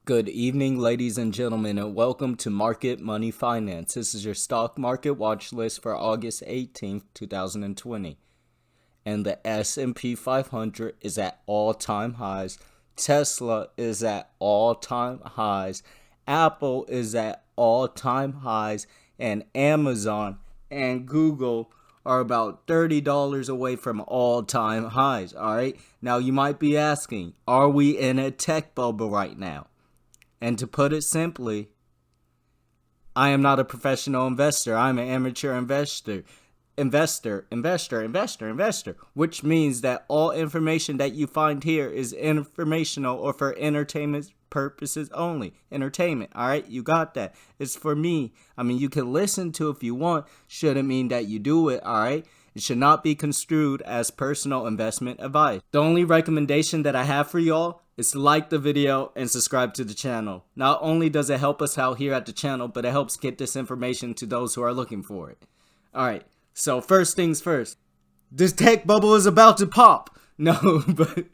Good evening, ladies and gentlemen, and welcome to Market Money Finance. This is your stock market watch list for August 18th, 2020. And the S&P 500 is at all-time highs. Tesla is at all-time highs. Apple is at all-time highs. And Amazon and Google are about $30 away from all-time highs, all right? Now, you might be asking, are we in a tech bubble right now? And to put it simply, I am not a professional investor. I'm an amateur investor. Investor, which means that all information that you find here is informational or for entertainment purposes only. Entertainment, all right? You got that. It's for me. I mean, you can listen to it if you want. Shouldn't mean that you do it, all right? It should not be construed as personal investment advice. The only recommendation that I have for y'all is to like the video and subscribe to the channel. Not only does it help us out here at the channel, but it helps get this information to those who are looking for it. Alright, so first things first. This tech bubble is about to pop. No, but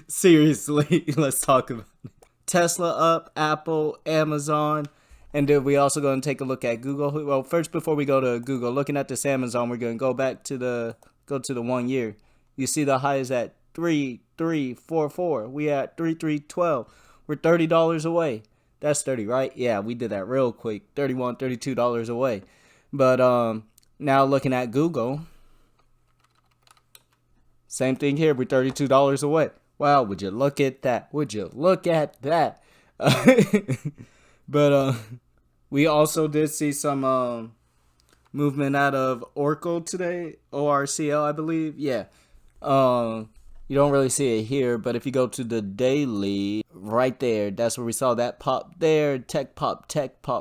seriously, let's talk about it. Tesla up, Apple, Amazon, and then we also going to take a look at Google. Well, first before we go to Google, looking at this Amazon, we're going to go back to the 1 year. You see the high is at 3,344. We at 3,312. We're $30 away. That's 30, right? Yeah, we did that real quick. $31, $32 away. But now looking at Google, same thing here. We're $32 away. Wow, would you look at that? Would you look at that? But we also did see some movement out of Oracle today. ORCL, I believe. Yeah. You don't really see it here, but if you go to the daily, right there, that's where we saw that pop there. Tech pop.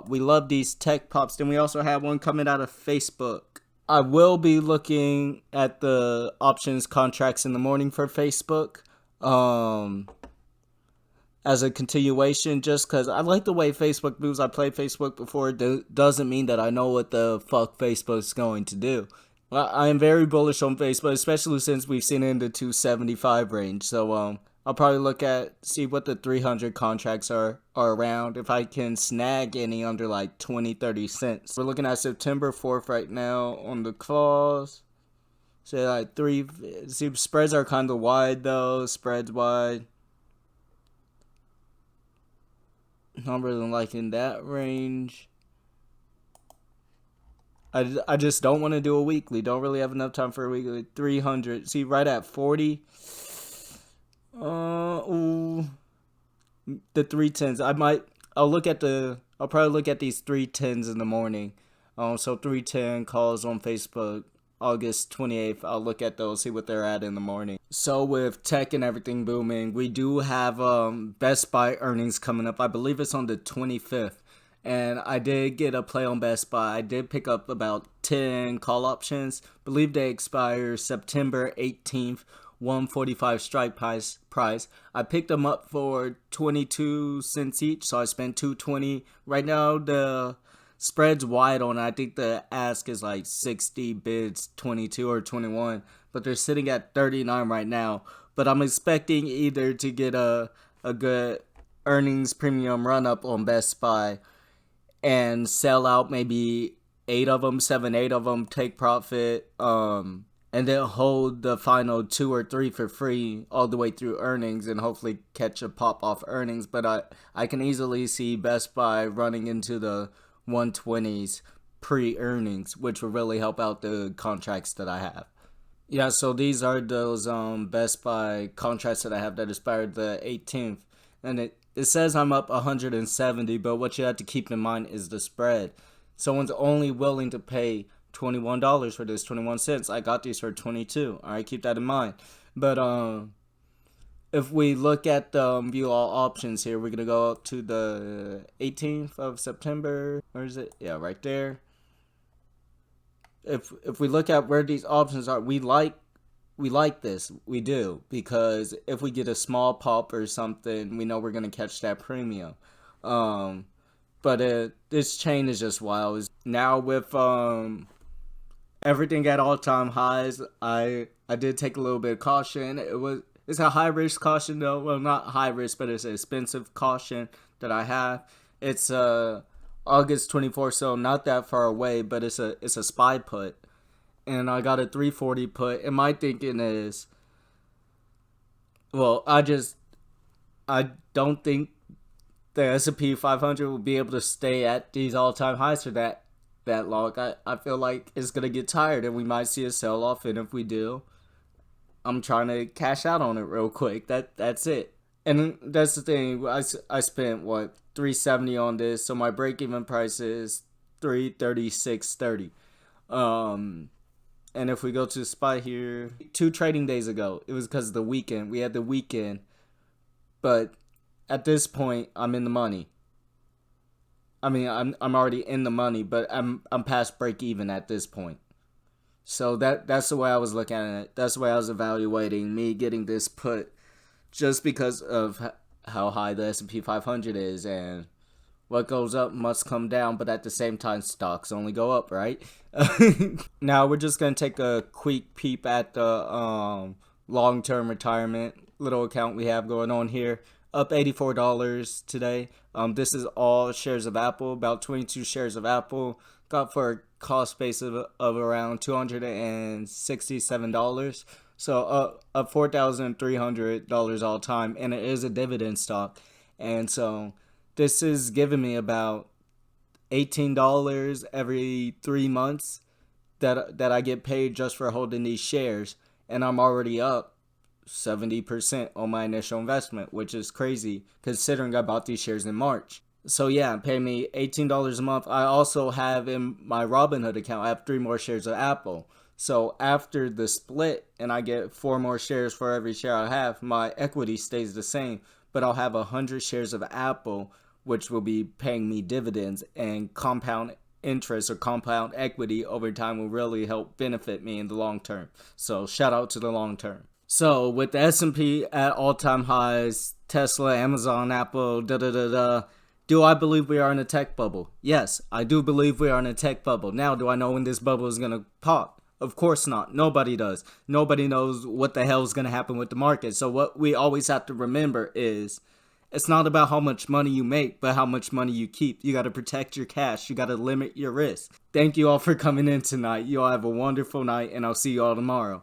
We love these tech pops. Then we also have one coming out of Facebook. I will be looking at the options contracts in the morning for Facebook. As a continuation, just because I like the way Facebook moves. I played Facebook before. It doesn't mean that I know what the fuck Facebook's going to do. I am very bullish on Facebook, especially since we've seen it in the 275 range. So I'll probably see what the 300 contracts are around. If I can snag any under like 20-30 cents. We're looking at September 4th right now on the calls. Say like see, spreads are kind of wide though. Spreads wide. Not really liking that range. I just don't want to do a weekly. Don't really have enough time for a weekly. 300. See, right at 40. The 310s. I'll probably look at these 310s in the morning. So 310 calls on Facebook. August 28th. I'll look at those, see what they're at in the morning. So with tech and everything booming, we do have Best Buy earnings coming up. I believe it's on the 25th. And I did get a play on Best Buy. I did pick up about 10 call options. Believe they expire September 18th, 145 strike price. I picked them up for 22 cents each, so I spent $2.20. Right now the spread's wide on it. I think the ask is like 60 bids, 22 or 21, but they're sitting at 39 right now. But I'm expecting either to get a good earnings premium run up on Best Buy and sell out maybe 8 of them, 7, 8 of them, take profit, and then hold the final 2 or 3 for free all the way through earnings and hopefully catch a pop off earnings. But I can easily see Best Buy running into the 120s pre-earnings, which will really help out the contracts that I have. Yeah, so these are those Best Buy contracts that I have that expired the 18th. And it says I'm up 170, but what you have to keep in mind is the spread. Someone's only willing to pay $21 for this, 21 cents. I got these for 22. All right, keep that in mind. But if we look at the view all options here, we're going to go up to the 18th of September. Where is it? Yeah, right there. If we look at where these options are, we like this. We do. Because if we get a small pop or something, we know we're going to catch that premium. But this chain is just wild. Now with everything at all-time highs, I did take a little bit of caution. It's a high risk caution though. Well, not high risk, but it's an expensive caution that I have. It's August 24th, so not that far away, but it's a SPY put, and I got a 340 put. And my thinking is, well, I don't think the S&P 500 will be able to stay at these all-time highs for that long. I feel like it's gonna get tired, and we might see a sell-off. And if we do, I'm trying to cash out on it real quick. That's it. And that's the thing. I spent what 370 on this, so my break-even price is 336.30. Um, and if we go to the spot here, 2 trading days ago, it was because of the weekend. We had the weekend, but at this point, I'm in the money. I mean, I'm already in the money, but I'm past break even at this point. So that's the way I was looking at it. That's the way I was evaluating me getting this put, just because of how high the S&P 500 is, and what goes up must come down, but at the same time, stocks only go up, right? Now we're just gonna take a quick peep at the long-term retirement little account we have going on here. Up $84 today. This is all shares of Apple, about 22 shares of Apple. Got for a cost base of around $267. So up $4,300 all time, and it is a dividend stock. And so this is giving me about $18 every 3 months that I get paid just for holding these shares, and I'm already up 70% on my initial investment, which is crazy considering I bought these shares in March. So yeah, pay me $18 a month. I also have in my Robinhood account, I have 3 more shares of Apple. So after the split and I get 4 more shares for every share I have, my equity stays the same, but I'll have 100 shares of Apple, which will be paying me dividends, and compound interest or compound equity over time will really help benefit me in the long term. So shout out to the long term. So with the S&P at all-time highs, Tesla, Amazon, Apple, do I believe we are in a tech bubble? Yes, I do believe we are in a tech bubble. Now, do I know when this bubble is going to pop? Of course not. Nobody does. Nobody knows what the hell is going to happen with the market. So what we always have to remember is it's not about how much money you make, but how much money you keep. You got to protect your cash. You got to limit your risk. Thank you all for coming in tonight. You all have a wonderful night, and I'll see you all tomorrow.